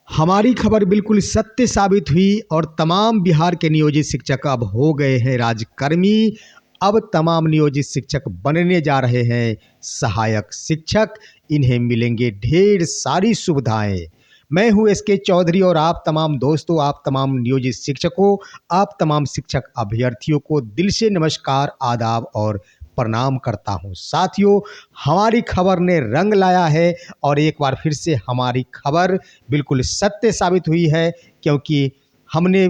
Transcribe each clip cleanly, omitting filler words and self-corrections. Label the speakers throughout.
Speaker 1: हमारी खबर बिल्कुल सत्य साबित हुई और तमाम बिहार के नियोजित शिक्षक अब हो गए हैं राजकर्मी। अब तमाम नियोजित शिक्षक बनने जा रहे हैं सहायक शिक्षक। इन्हें मिलेंगे ढेर सारी सुविधाएं। मैं हूं एसके चौधरी और आप तमाम दोस्तों, आप तमाम नियोजित शिक्षकों, आप तमाम शिक्षक अभ्यर्थियों को दिल से नमस्कार, आदाब और प्रणाम करता हूं। साथियों, हमारी खबर ने रंग लाया है और एक बार फिर से हमारी खबर बिल्कुल सत्य साबित हुई है, क्योंकि हमने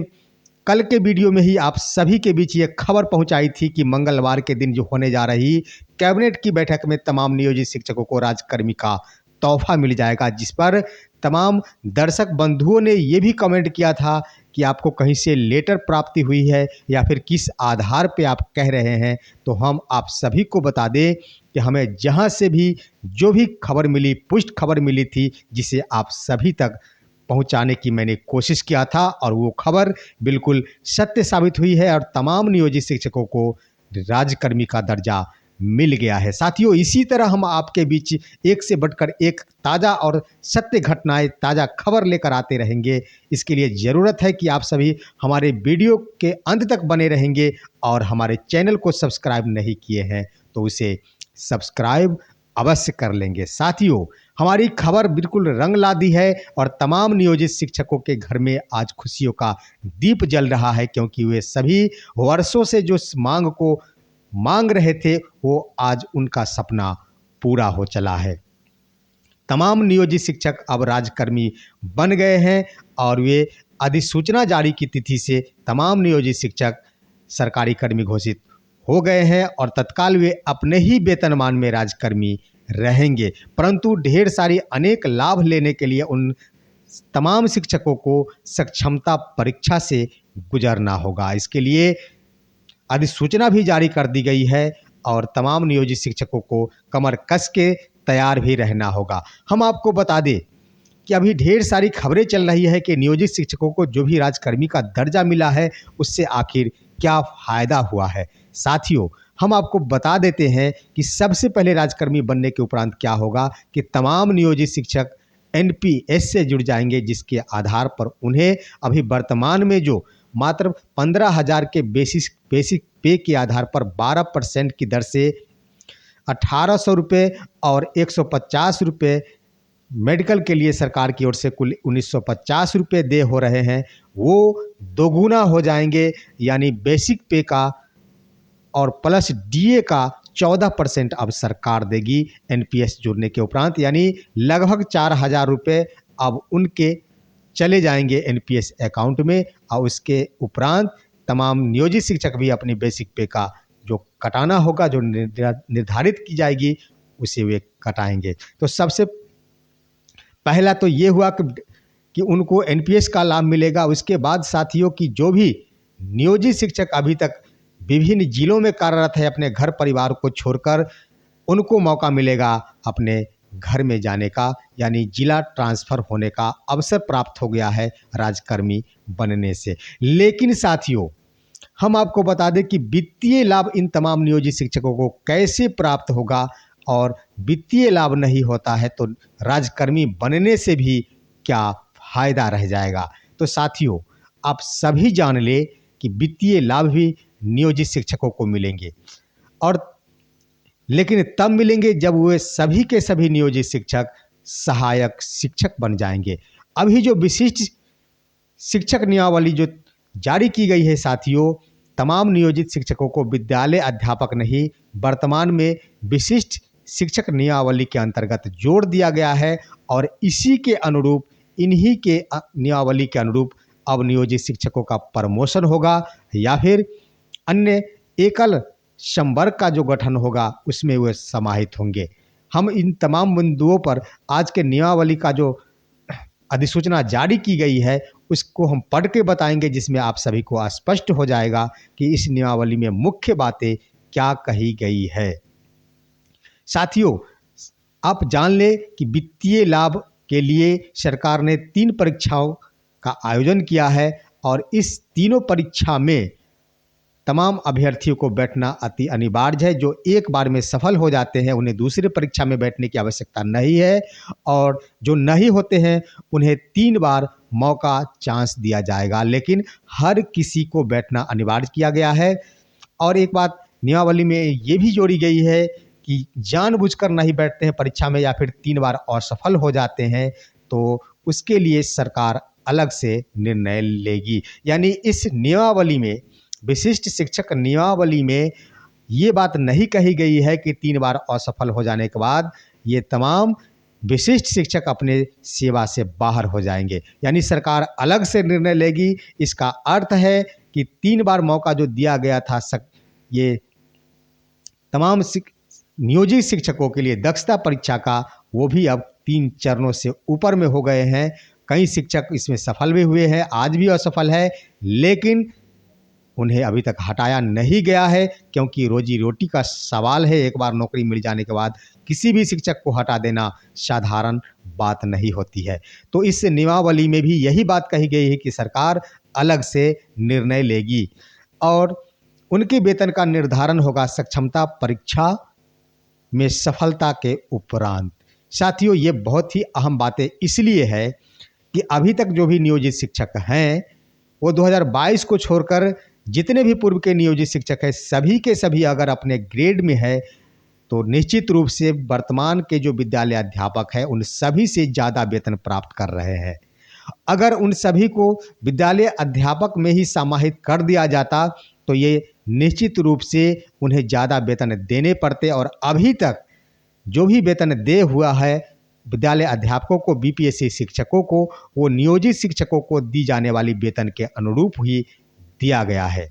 Speaker 1: कल के वीडियो में ही आप सभी के बीच ये खबर पहुंचाई थी कि मंगलवार के दिन जो होने जा रही कैबिनेट की बैठक में तमाम नियोजित शिक्षकों को राजकर्मी का तोहफा मिल जाएगा, जिस पर तमाम दर्शक बंधुओं ने ये भी कमेंट किया था कि आपको कहीं से लेटर प्राप्ति हुई है या फिर किस आधार पे आप कह रहे हैं। तो हम आप सभी को बता दें कि हमें जहां से भी जो भी खबर मिली, पुष्ट खबर मिली थी, जिसे आप सभी तक पहुंचाने की मैंने कोशिश किया था और वो खबर बिल्कुल सत्य साबित हुई है और तमाम नियोजित शिक्षकों को राजकर्मी का दर्जा मिल गया है। साथियों, इसी तरह हम आपके बीच एक से बढ़कर एक ताज़ा और सत्य घटनाएं, ताज़ा खबर लेकर आते रहेंगे। इसके लिए ज़रूरत है कि आप सभी हमारे वीडियो के अंत तक बने रहेंगे और हमारे चैनल को सब्सक्राइब नहीं किए हैं तो उसे सब्सक्राइब अवश्य कर लेंगे। साथियों, हमारी खबर बिल्कुल रंग ला दी है और तमाम नियोजित शिक्षकों के घर में आज खुशियों का दीप जल रहा है, क्योंकि वे सभी वर्षों से जो मांग को मांग रहे थे वो आज उनका सपना पूरा हो चला है। तमाम नियोजित शिक्षक अब राजकर्मी बन गए हैं और वे अधिसूचना जारी की तिथि से तमाम नियोजित शिक्षक सरकारी कर्मी घोषित हो गए हैं और तत्काल वे अपने ही वेतनमान में राजकर्मी रहेंगे। परंतु ढेर सारी अनेक लाभ लेने के लिए उन तमाम शिक्षकों को सक्षमता परीक्षा से गुजरना होगा। इसके लिए अधिसूचना भी जारी कर दी गई है और तमाम नियोजित शिक्षकों को कमर कस के तैयार भी रहना होगा। हम आपको बता दें कि अभी ढेर सारी खबरें चल रही है कि नियोजित शिक्षकों को जो भी राजकर्मी का दर्जा मिला है उससे आखिर क्या फ़ायदा हुआ है। साथियों, हम आपको बता देते हैं कि सबसे पहले राजकर्मी बनने के उपरांत क्या होगा कि तमाम नियोजित शिक्षक एनपीएस से जुड़ जाएंगे, जिसके आधार पर उन्हें अभी वर्तमान में जो मात्र 15,000 के बेसिक पे के आधार पर 12% की दर से 1,800 रुपये और 150 रुपये मेडिकल के लिए सरकार की ओर से कुल 1,950 रुपये दे हो रहे हैं, वो दोगुना हो जाएंगे। यानी बेसिक पे का और प्लस डीए का 14% अब सरकार देगी एनपीएस जुड़ने के उपरांत, यानी लगभग 4,000 रुपये अब उनके चले जाएंगे एनपीएस अकाउंट में और उसके उपरांत तमाम नियोजित शिक्षक भी अपनी बेसिक पे का जो कटाना होगा, जो निर्धारित की जाएगी, उसे वे कटाएंगे। तो सबसे पहला तो ये हुआ कि उनको एनपीएस का लाभ मिलेगा। उसके बाद साथियों की जो भी नियोजित शिक्षक अभी तक विभिन्न जिलों में कार्यरत है, अपने घर परिवार को छोड़कर उनको मौका मिलेगा अपने घर में जाने का, यानी जिला ट्रांसफ़र होने का अवसर प्राप्त हो गया है राजकर्मी बनने से। लेकिन साथियों, हम आपको बता दें कि वित्तीय लाभ इन तमाम नियोजित शिक्षकों को कैसे प्राप्त होगा और वित्तीय लाभ नहीं होता है तो राजकर्मी बनने से भी क्या फ़ायदा रह जाएगा। तो साथियों, आप सभी जान ले कि वित्तीय लाभ भी नियोजित शिक्षकों को मिलेंगे, और लेकिन तब मिलेंगे जब वे सभी के सभी नियोजित शिक्षक सहायक शिक्षक बन जाएंगे। अभी जो विशिष्ट शिक्षक नियमावली जो जारी की गई है साथियों, तमाम नियोजित शिक्षकों को विद्यालय अध्यापक नहीं, वर्तमान में विशिष्ट शिक्षक नियमावली के अंतर्गत जोड़ दिया गया है और इसी के अनुरूप, इन्हीं के नियमावली के अनुरूप अब नियोजित शिक्षकों का प्रमोशन होगा या फिर अन्य एकल संवर्ग का जो गठन होगा उसमें वे समाहित होंगे। हम इन तमाम बिंदुओं पर आज के नियमावली का जो अधिसूचना जारी की गई है उसको हम पढ़ के बताएंगे, जिसमें आप सभी को स्पष्ट हो जाएगा कि इस नियमावली में मुख्य बातें क्या कही गई है। साथियों, आप जान लें कि वित्तीय लाभ के लिए सरकार ने 3 परीक्षाओं का आयोजन किया है और इस तीनों परीक्षा में तमाम अभ्यर्थियों को बैठना अति अनिवार्य है। जो एक बार में सफल हो जाते हैं उन्हें दूसरी परीक्षा में बैठने की आवश्यकता नहीं है, और जो नहीं होते हैं उन्हें 3 बार मौका चांस दिया जाएगा, लेकिन हर किसी को बैठना अनिवार्य किया गया है। और एक बात नियमावली में ये भी जोड़ी गई है कि जानबूझकर नहीं बैठते हैं परीक्षा में या फिर 3 बार असफल हो जाते हैं तो उसके लिए सरकार अलग से निर्णय लेगी। यानी इस नियमावली में, विशिष्ट शिक्षक नियमावली में ये बात नहीं कही गई है कि 3 बार असफल हो जाने के बाद ये तमाम विशिष्ट शिक्षक अपने सेवा से बाहर हो जाएंगे। यानी सरकार अलग से निर्णय लेगी। इसका अर्थ है कि 3 बार मौका जो दिया गया था ये तमाम नियोजित शिक्षकों के लिए दक्षता परीक्षा का, वो भी अब 3 चरणों से ऊपर में हो गए हैं। कई शिक्षक इसमें सफल भी हुए हैं, आज भी असफल है, लेकिन उन्हें अभी तक हटाया नहीं गया है, क्योंकि रोजी रोटी का सवाल है। एक बार नौकरी मिल जाने के बाद किसी भी शिक्षक को हटा देना साधारण बात नहीं होती है। तो इस नियमावली में भी यही बात कही गई है कि सरकार अलग से निर्णय लेगी और उनके वेतन का निर्धारण होगा सक्षमता परीक्षा में सफलता के उपरांत। साथियों, ये बहुत ही अहम बातें इसलिए है कि अभी तक जो भी नियोजित शिक्षक हैं वो 2022 को छोड़कर जितने भी पूर्व के नियोजित शिक्षक हैं सभी के सभी अगर अपने ग्रेड में है तो निश्चित रूप से वर्तमान के जो विद्यालय अध्यापक हैं उन सभी से ज़्यादा वेतन प्राप्त कर रहे हैं। अगर उन सभी को विद्यालय अध्यापक में ही समाहित कर दिया जाता तो ये निश्चित रूप से उन्हें ज़्यादा वेतन देने पड़ते, और अभी तक जो भी वेतन दे हुआ है विद्यालय अध्यापकों को, बीपीएससी शिक्षकों को, वो नियोजित शिक्षकों को दी जाने वाली वेतन के अनुरूप ही दिया गया है।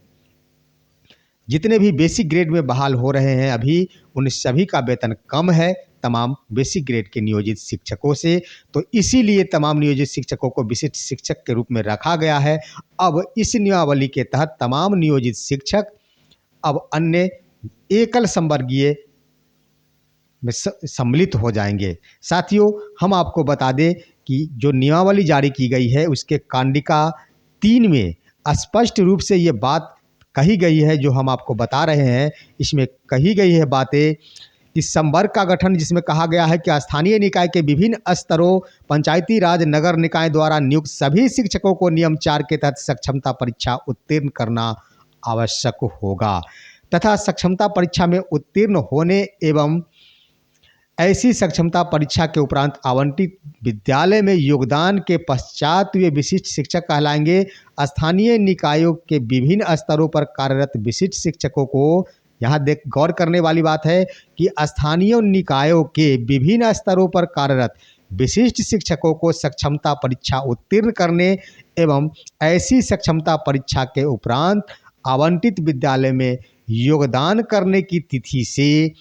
Speaker 1: जितने भी बेसिक ग्रेड में बहाल हो रहे हैं अभी, उन सभी का वेतन कम है तमाम बेसिक ग्रेड के नियोजित शिक्षकों से। तो इसीलिए तमाम नियोजित शिक्षकों को विशिष्ट शिक्षक के रूप में रखा गया है। अब इस नियमावली के तहत तमाम नियोजित शिक्षक अब अन्य एकल संवर्गीय में सम्मिलित हो जाएंगे। साथियों, हम आपको बता दें कि जो नियमावली जारी की गई है उसके कांडिका 3 में स्पष्ट रूप से ये बात कही गई है जो हम आपको बता रहे हैं। इसमें कही गई है बातें कि संवर्ग का गठन, जिसमें कहा गया है कि स्थानीय निकाय के विभिन्न स्तरों, पंचायती राज, नगर निकाय द्वारा नियुक्त सभी शिक्षकों को नियम 4 के तहत सक्षमता परीक्षा उत्तीर्ण करना आवश्यक होगा तथा सक्षमता परीक्षा में उत्तीर्ण होने एवं ऐसी सक्षमता परीक्षा के उपरांत आवंटित विद्यालय में योगदान के पश्चात वे विशिष्ट शिक्षक कहलाएंगे। स्थानीय निकायों के विभिन्न स्तरों पर कार्यरत विशिष्ट शिक्षकों को, यहाँ गौर करने वाली बात है कि स्थानीय निकायों के विभिन्न स्तरों पर कार्यरत विशिष्ट शिक्षकों को सक्षमता परीक्षा उत्तीर्ण करने एवं ऐसी सक्षमता परीक्षा के उपरांत आवंटित विद्यालय में योगदान करने की तिथि से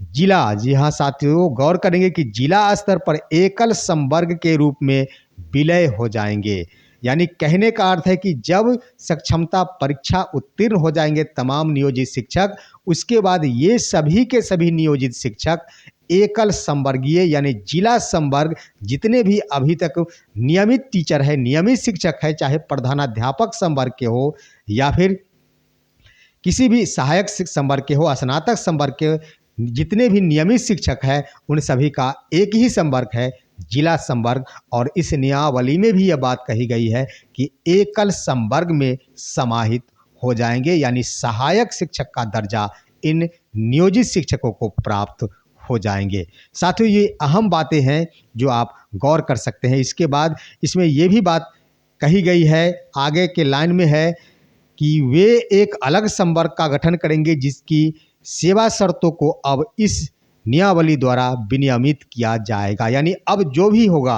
Speaker 1: जिला, जी हाँ साथियों, गौर करेंगे कि जिला स्तर पर एकल संवर्ग के रूप में विलय हो जाएंगे। यानी कहने का अर्थ है कि जब सक्षमता परीक्षा उत्तीर्ण हो जाएंगे तमाम नियोजित शिक्षक, उसके बाद ये सभी के सभी नियोजित शिक्षक एकल संवर्गीय यानी जिला संवर्ग, जितने भी अभी तक नियमित टीचर है, नियमित शिक्षक है, चाहे प्रधानाध्यापक संवर्ग के हो या फिर किसी भी सहायक संवर्ग के हो, स्नातक संवर्ग के, जितने भी नियमित शिक्षक हैं उन सभी का एक ही संवर्ग है, जिला संवर्ग। और इस नियमावली में भी यह बात कही गई है कि एकल संवर्ग में समाहित हो जाएंगे, यानी सहायक शिक्षक का दर्जा इन नियोजित शिक्षकों को प्राप्त हो जाएंगे। साथियों, ये अहम बातें हैं जो आप गौर कर सकते हैं। इसके बाद इसमें यह भी बात कही गई है, आगे के लाइन में है कि वे एक अलग संवर्ग का गठन करेंगे जिसकी सेवा शर्तों को अब इस नियमावली द्वारा विनियमित किया जाएगा। यानी अब जो भी होगा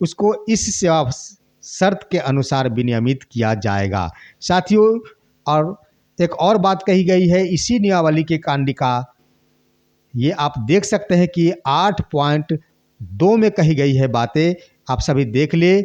Speaker 1: उसको इस सेवा शर्त के अनुसार विनियमित किया जाएगा। साथियों, और एक और बात कही गई है इसी नियमावली के कांडिका, ये आप देख सकते हैं कि 8.2 में कही गई है बातें, आप सभी देख ले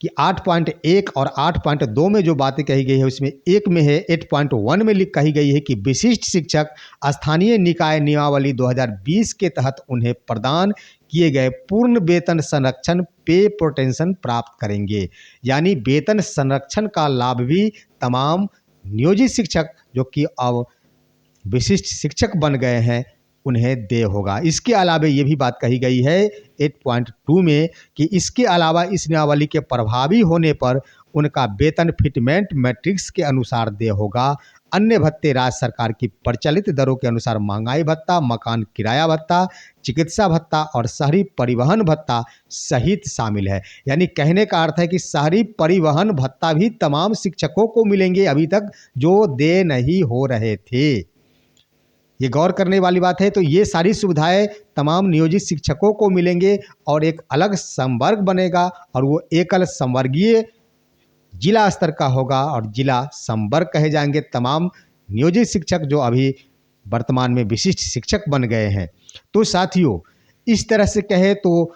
Speaker 1: कि 8.1 और 8.2 में जो बातें कही गई है उसमें एक में है 8.1 में कही गई है कि विशिष्ट शिक्षक स्थानीय निकाय नियमावली 2020 के तहत उन्हें प्रदान किए गए पूर्ण वेतन संरक्षण पे प्रोटेंशन प्राप्त करेंगे। यानी वेतन संरक्षण का लाभ भी तमाम नियोजित शिक्षक जो कि अब विशिष्ट शिक्षक बन गए हैं उन्हें देय होगा। इसके अलावा ये भी बात कही गई है 8.2 में कि इसके अलावा इस नियमावली के प्रभावी होने पर उनका वेतन फिटमेंट मैट्रिक्स के अनुसार देय होगा। अन्य भत्ते राज्य सरकार की प्रचलित दरों के अनुसार महंगाई भत्ता, मकान किराया भत्ता, चिकित्सा भत्ता और शहरी परिवहन भत्ता सहित शामिल है। यानी कहने का अर्थ है कि शहरी परिवहन भत्ता भी तमाम शिक्षकों को मिलेंगे अभी तक जो देय नहीं हो रहे थे। ये गौर करने वाली बात है। तो ये सारी सुविधाएं तमाम नियोजित शिक्षकों को मिलेंगे और एक अलग संवर्ग बनेगा और वो एकल संवर्गीय जिला स्तर का होगा और जिला संवर्ग कहे जाएंगे तमाम नियोजित शिक्षक जो अभी वर्तमान में विशिष्ट शिक्षक बन गए हैं। तो साथियों, इस तरह से कहे तो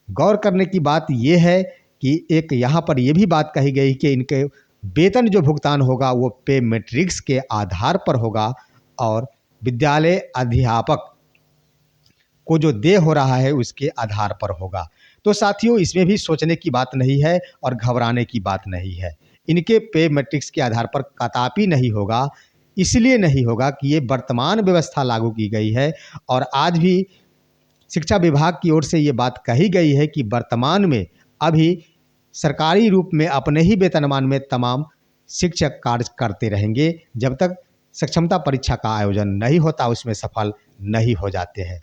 Speaker 1: गौर करने की बात ये है कि एक यहाँ पर ये भी बात कही गई कि इनके वेतन जो भुगतान होगा वो पे मैट्रिक्स के आधार पर होगा और विद्यालय अध्यापक को जो देय हो रहा है उसके आधार पर होगा। तो साथियों, इसमें भी सोचने की बात नहीं है और घबराने की बात नहीं है। इनके पे मैट्रिक्स के आधार पर कदापि नहीं होगा। इसलिए नहीं होगा कि ये वर्तमान व्यवस्था लागू की गई है और आज भी शिक्षा विभाग की ओर से ये बात कही गई है कि वर्तमान में अभी सरकारी रूप में अपने ही वेतनमान में तमाम शिक्षक कार्य करते रहेंगे जब तक सक्षमता परीक्षा का आयोजन नहीं होता, उसमें सफल नहीं हो जाते हैं।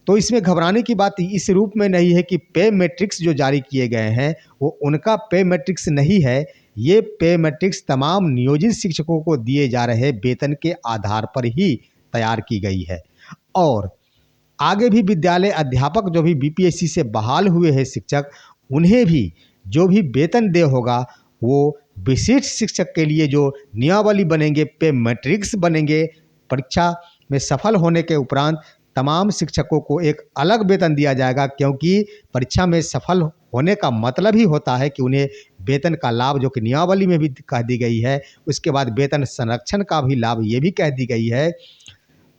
Speaker 1: तो इसमें घबराने की बात इस रूप में नहीं है कि पे मैट्रिक्स जो जारी किए गए हैं वो उनका पे मैट्रिक्स नहीं है। ये पे मैट्रिक्स तमाम नियोजित शिक्षकों को दिए जा रहे वेतन के आधार पर ही तैयार की गई है और आगे भी विद्यालय अध्यापक जो भी बीपीएससी से बहाल हुए हैं शिक्षक, उन्हें भी जो भी वेतन देय होगा वो विशिष्ट शिक्षक के लिए जो नियमावली बनेंगे, पे मैट्रिक्स बनेंगे, परीक्षा में सफल होने के उपरांत तमाम शिक्षकों को एक अलग वेतन दिया जाएगा क्योंकि परीक्षा में सफल होने का मतलब ही होता है कि उन्हें वेतन का लाभ जो कि नियमावली में भी कह दी गई है, उसके बाद वेतन संरक्षण का भी लाभ ये भी कह दी गई है।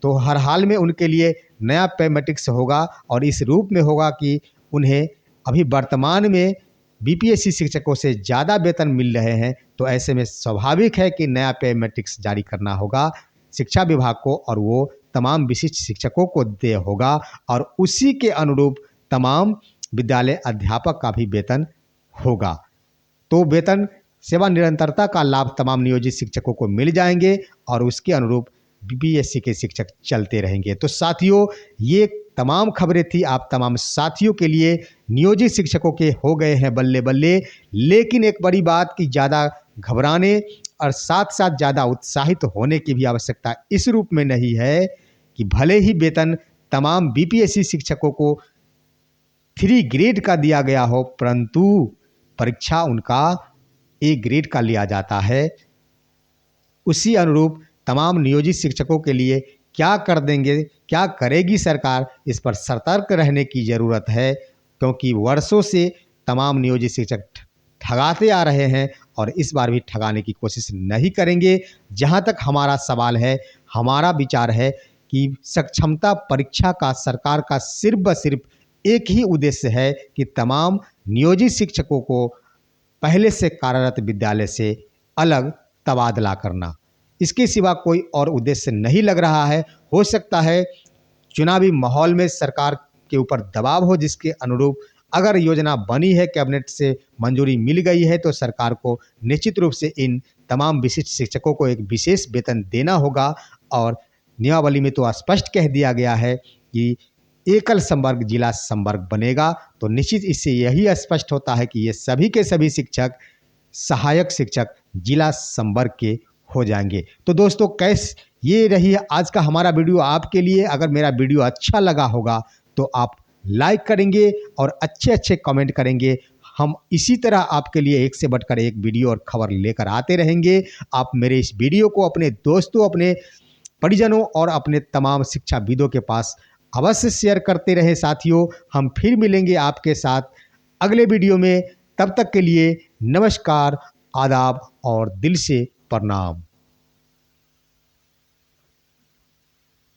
Speaker 1: तो हर हाल में उनके लिए नया पे मैट्रिक्स होगा और इस रूप में होगा कि उन्हें अभी वर्तमान में बीपीएससी शिक्षकों से ज़्यादा वेतन मिल रहे हैं। तो ऐसे में स्वाभाविक है कि नया पे मैट्रिक्स जारी करना होगा शिक्षा विभाग को और वो तमाम विशिष्ट शिक्षकों को देय होगा और उसी के अनुरूप तमाम विद्यालय अध्यापक का भी वेतन होगा। तो वेतन सेवा निरंतरता का लाभ तमाम नियोजित शिक्षकों को मिल जाएंगे और उसके अनुरूप बीपीएससी के शिक्षक चलते रहेंगे। तो साथियों, ये तमाम खबरें थी आप तमाम साथियों के लिए। नियोजित शिक्षकों के हो गए हैं बल्ले बल्ले, लेकिन एक बड़ी बात कि ज़्यादा घबराने और साथ साथ ज़्यादा उत्साहित होने की भी आवश्यकता इस रूप में नहीं है कि भले ही वेतन तमाम बीपीएससी शिक्षकों को 3 ग्रेड का दिया गया हो, परंतु परीक्षा उनका A ग्रेड का लिया जाता है। उसी अनुरूप तमाम नियोजित शिक्षकों के लिए क्या कर देंगे, क्या करेगी सरकार, इस पर सतर्क रहने की ज़रूरत है क्योंकि वर्षों से तमाम नियोजित शिक्षक ठगाते आ रहे हैं और इस बार भी ठगाने की कोशिश नहीं करेंगे। जहां तक हमारा सवाल है, हमारा विचार है कि सक्षमता परीक्षा का सरकार का सिर्फ व सिर्फ एक ही उद्देश्य है कि तमाम नियोजित शिक्षकों को पहले से कार्यरत विद्यालय से अलग तबादला करना। इसके सिवा कोई और उद्देश्य नहीं लग रहा है। हो सकता है चुनावी माहौल में सरकार के ऊपर दबाव हो जिसके अनुरूप अगर योजना बनी है, कैबिनेट से मंजूरी मिल गई है, तो सरकार को निश्चित रूप से इन तमाम विशिष्ट शिक्षकों को एक विशेष वेतन देना होगा और नियमावली में तो स्पष्ट कह दिया गया है कि एकल संवर्ग जिला संवर्ग बनेगा। तो निश्चित इससे यही स्पष्ट होता है कि ये सभी के सभी शिक्षक सहायक शिक्षक जिला संवर्ग के हो जाएंगे। तो दोस्तों, ये रही है आज का हमारा वीडियो आपके लिए। अगर मेरा वीडियो अच्छा लगा होगा तो आप लाइक करेंगे और अच्छे अच्छे कमेंट करेंगे। हम इसी तरह आपके लिए एक से बढ़कर एक वीडियो और खबर लेकर आते रहेंगे। आप मेरे इस वीडियो को अपने दोस्तों, अपने परिजनों और अपने तमाम शिक्षाविदों के पास अवश्य शेयर करते रहे। साथियों, हम फिर मिलेंगे आपके साथ अगले वीडियो में। तब तक के लिए नमस्कार, आदाब और दिल से प्रणाम।